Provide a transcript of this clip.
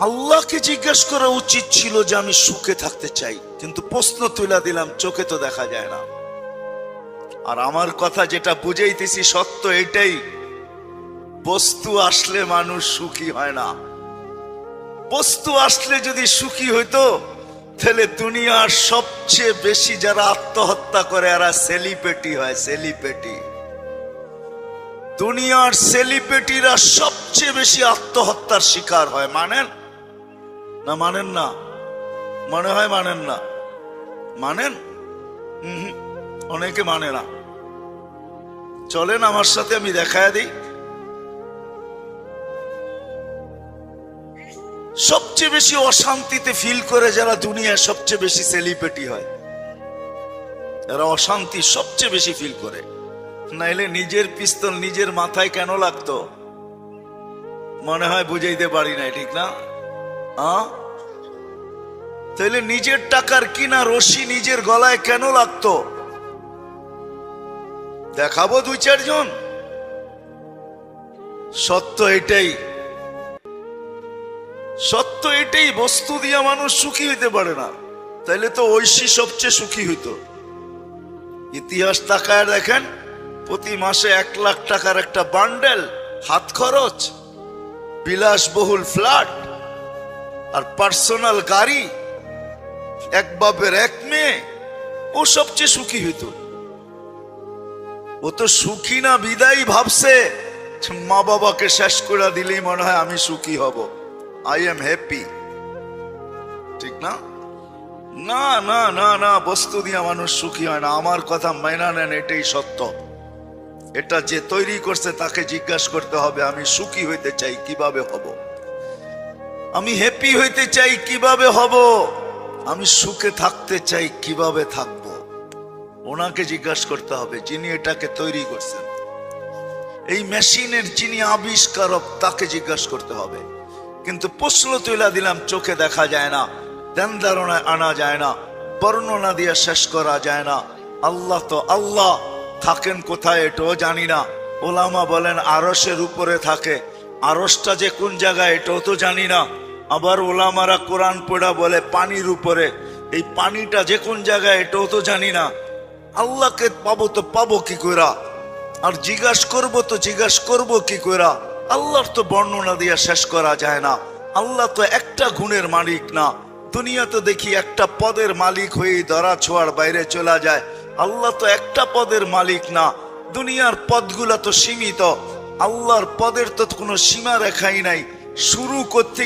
আল্লাহকে জিজ্ঞেস করা উচিত ছিল যে আমি সুখে থাকতে চাই, কিন্তু প্রশ্ন তুলে দিলাম, চোখে তো দেখা যায় না। আর আমার কথা যেটা বুঝাইতেছি সত্য এটাই, বস্তু আসলে মানুষ সুখী হয় না। বস্তু আসলে যদি সুখী হইতো তাহলে দুনিয়ার সবচেয়ে বেশি যারা আত্মহত্যা করে এরা সেলিব্রিটি হয়। সেলিব্রিটি, দুনিয়ার সেলিব্রিটিরা সবচেয়ে বেশি আত্মহত্যার শিকার হয়। মানেন না? মানেন না? মনে হয় মানেন না। মানেন? অনেকে মানে না। চলেন আমার সাথে, আমি দেখায় দিই। সবচেয়ে বেশি অশান্তিতে ফিল করে যারা দুনিয়ায় সবচেয়ে বেশি সেলিব্রিটি হয়, এরা অশান্তি সবচেয়ে বেশি ফিল করে। নাইলে নিজের পিস্তল নিজের মাথায় কেন লাগতো? মনে হয় বুঝাইতে পারি না, ঠিক না? তাইলে নিজের টাকার কিনা রশি নিজের গলায় কেন লাগতো? দেখাবো দুই চারজন। সত্য এটাই, সত্য এটাই। বস্তু দিয়া মানুষ সুখী হইতে পারে না, তাইলে তো ঐশী সবচেয়ে সুখী হইতো। ইতিহাস তাকায় দেখেন, প্রতি মাসে 1 লাখ টাকার একটা বান্ডেল, হাত খরচ, বিলাসবহুল ফ্ল্যাট আর পার্সোনাল গাড়ি, এক বাপের এক মেয়ে, ও সবচেয়ে সুখী হইতো। ও তো সুখী না বিদায় ভাবছে মা বাবাকে শেষ করে দিলেই মনে হয় আমি সুখী হব, আই এম হ্যাপি। ঠিক না? না না না না, বস্তু দিয়ে মানুষ সুখী হয় না। আমার কথা মাইনা নেন, এটাই সত্য। এটা যে তৈরি করছে তাকে জিজ্ঞাসা করতে হবে, আমি সুখী হইতে চাই কিভাবে হব, আমি হ্যাপি হইতে চাই কিভাবে হব, আমি সুখে থাকতে চাই কিভাবে থাকব। ওনাকে জিজ্ঞাসা করতে হবে যিনি এটাকে তৈরি করছেন, এই মেশিনের যিনি আবিষ্কারক, তাকে জিজ্ঞাসা করতে হবে। কিন্তু প্রশ্ন তুলে দিলাম, চোখে দেখা যায় না, ধ্যান ধারণায় আনা যায় না, বর্ণনা দিয়ে শেষ করা যায় না। আল্লাহ তো আল্লাহ, থাকেন কোথায় এটাও জানি না। ওলামা বলেন আরশের উপরে থাকে, আরশটা যে কোন জায়গায় এটাও তো জানি না। আবার ওলামারা কোরআন পড়া বলে পানির উপরে, এই পানিটা যে কোন জায়গায় এটাও তো জানি না। আল্লাহকে পাবো তো পাবো কি কইরা, আর জিজ্ঞাসা করবো তো জিজ্ঞাসা করবো কি কইরা? আল্লাহর তো বর্ণনা দিয়ে শেষ করা যায় না। আল্লাহ তো একটা গুণের মালিক না। দুনিয়া তো দেখি একটা পদের মালিক হয়ে ধরা ছোঁয়ার বাইরে চলে যায়। আল্লাহ তো একটা পদের মালিক না, দুনিয়ার পদগুলা তো সীমিত। আল্লাহর পদের তো কোনো সীমা রেখাই নাই, শুরু করতে